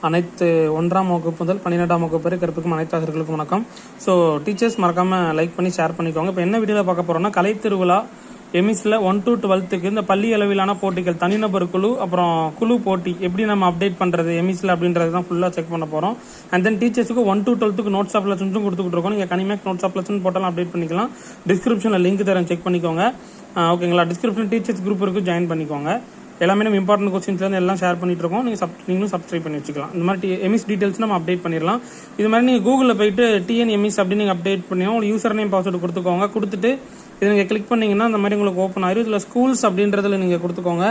அனைத்து 1ஆம் வகுப்பு முதல் 12ஆம் வகுப்பு வரை கற்பிக்கும் அனைத்து ஆசிரியர்களுக்கும் வணக்கம். ஸோ டீச்சர்ஸ் மறக்காமல் லைக் பண்ணி ஷேர் பண்ணிக்கோங்க. இப்போ என்ன வீடியோவில் பார்க்க போகிறோம்னா, கலை திருவிழா எமிஸில் 1 to 12க்கு இந்த பள்ளி அளவிலான போட்டிகள், தனிநபர் குழு, அப்புறம் குழு போட்டி எப்படி நம்ம அப்டேட் பண்ணுறது எமிஸில் அப்படின்றது தான் ஃபுல்லாக செக் பண்ண போகிறோம். அண்ட் தென் டீச்சர்ஸுக்கு 1 to 12க்கு நோட்ஸ் ஆஃப் லெசன்ஸும் கொடுத்துக்கிட்டு இருக்கோம். நீங்கள் கனிமேக் நோட்ஸ் ஆஃப் லெசன் போட்டாலும் அப்டேட் பண்ணிக்கலாம். டிஸ்கிரிப்ஷனில் லிங்க் தரேன், செக் பண்ணிக்கோங்க. ஓகேங்களா? டிஸ்கிரிப்ஷன் டீச்சர்ஸ் குரூப் இருக்கு, ஜாயின் பண்ணிக்கோங்க. எல்லாமே நம்ம இம்பார்ட்டன்ட் கொஸ்டின்ஸ்லேருந்து எல்லாம் ஷேர் பண்ணிட்டு இருக்கோம். நீங்களும் சப்ஸ்கிரைப் பண்ணி வச்சுக்கலாம். இந்த மாதிரி எம்இஸ் டீடைல்ஸ் நம்ம அப்டேட் பண்ணிடலாம். இது மாதிரி நீங்கள் கூகுளில் போயிட்டு டிஎன்எம்இஸ் அப்படின்னு நீங்கள் அப்டேட் பண்ணி உங்களுக்கு யூசர் நேம் பாஸ்வேர்டு கொடுத்துக்கோங்க. கொடுத்துட்டு இதை நீங்கள் கிளிக் பண்ணிங்கன்னா அந்த மாதிரி உங்களுக்கு ஓப்பன் ஆயிரும். இதில் ஸ்கூல்ஸ் அப்படின்றதுல நீங்கள் கொடுத்துக்கோங்க.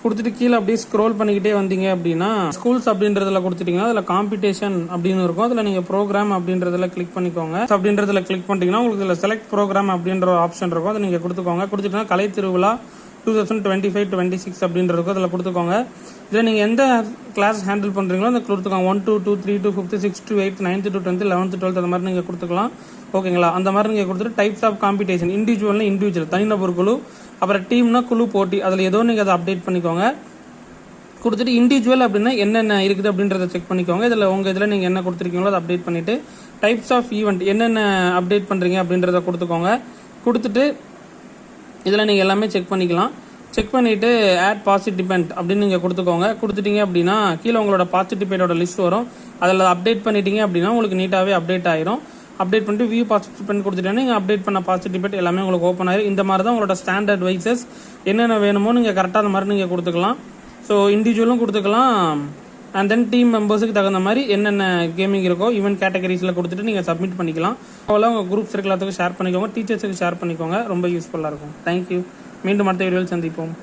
கொடுத்துட்டு கீழே அப்படியே ஸ்க்ரோல் பண்ணிக்கிட்டே வந்தீங்க அப்படின்னா ஸ்கூல்ஸ் அப்படின்றதுல கொடுத்துட்டீங்கன்னா அதில் காம்படிஷன் அப்படின்னு இருக்கும். அதில் நீங்கள் ப்ரோக்ராம் அப்படின்றதுல கிளிக் பண்ணிக்கோங்க. அப்படின்றதுல கிளிக் பண்ணிட்டீங்கன்னா உங்களுக்கு இதில் செலக்ட் ப்ரோக்ராம் அப்படின்ற ஒரு ஆப்ஷன் இருக்கும். அதை நீங்கள் கொடுத்துக்கோங்க. கொடுத்துட்டீங்கன்னா கலை திருவிழா 2025-26 அப்படின்றதுக்கும் அதில் கொடுத்துக்கோங்க. இதில் நீங்கள் எந்த கிளாஸ் ஹேண்டில் பண்ணுறீங்களோ அந்த கொடுத்துக்கோங்க. 1 to 2, 3 to 5, 6 to 8, 9th to 10th, 11th to 12th அந்த மாதிரி நீங்கள் கொடுத்துக்கலாம். ஓகேங்களா? அந்த மாதிரி நீங்கள் கொடுத்துட்டு டைப்ஸ் ஆஃப் காம்படிஷன், இண்டிவிஜுவல் தனிநபர் குழு, அப்புறம் டீம்னா குழு போட்டி, அதில் ஏதோ நீங்கள் அதை அப்டேட் பண்ணிக்கோங்க. கொடுத்துட்டு இண்டிவிஜுவல் அப்படின்னா என்னென்ன இருக்குது அப்படின்றத செக் பண்ணிக்கோங்க. இதில் உங்கள் இதில் நீங்கள் என்ன கொடுத்துருக்கீங்களோ அதை அப்டேட் பண்ணிவிட்டு டைப்ஸ் ஆஃப் ஈவெண்ட் என்னென்ன அப்டேட் பண்ணுறீங்க அப்படின்றத கொடுத்துக்கோங்க. கொடுத்துட்டு இதில் நீங்கள் எல்லாமே செக் பண்ணிக்கலாம். செக் பண்ணிவிட்டு ஆட் பார்ட்டிசிபென்ட் அப்படின்னு நீங்கள் கொடுத்துக்கோங்க. கொடுத்துட்டீங்க அப்படின்னா கீழே உங்களோட பார்ட்டிசிபேட்டோட லிஸ்ட் வரும். அதில் அப்டேட் பண்ணிட்டீங்க அப்படின்னா உங்களுக்கு நீட்டாகவே அப்டேட் ஆயிரும். அப்டேட் பண்ணிட்டு வியூ பார்ட்டிசிபென்ட் கொடுத்துட்டீங்கன்னா நீங்கள் அப்டேட் பண்ண பார்ட்டிசிபேட் எல்லாமே உங்களுக்கு ஓப்பன் ஆயிரும். இந்த மாதிரி தான் உங்களோட ஸ்டாண்டர்ட் வைசஸ் என்னென்ன வேணுமோ நீங்கள் கரெக்டாக அந்த மாதிரி நீங்கள் கொடுத்துக்கலாம். ஸோ இண்டிவிஜுவலும் கொடுத்துக்கலாம். அண்ட் தென் டீம் மெம்பர்ஸுக்கு தகுந்த மாதிரி என்னென்ன கேமிங் இருக்கோ ஈவென்ட் கேட்டகரிஸில் கொடுத்துட்டு நீங்கள் சப்மிட் பண்ணிக்கலாம். அவ்வளோ உங்கள் குரூப்ஸ் எல்லாத்துக்கும் ஷேர் பண்ணிக்கோங்க. டீச்சர்ஸுக்கு ஷேர் பண்ணிக்கோங்க. ரொம்ப யூஸ்ஃபுல்லாக இருக்கும். தேங்க்யூ. மீண்டும் அடுத்த வீடியோவில் சந்திப்போம்.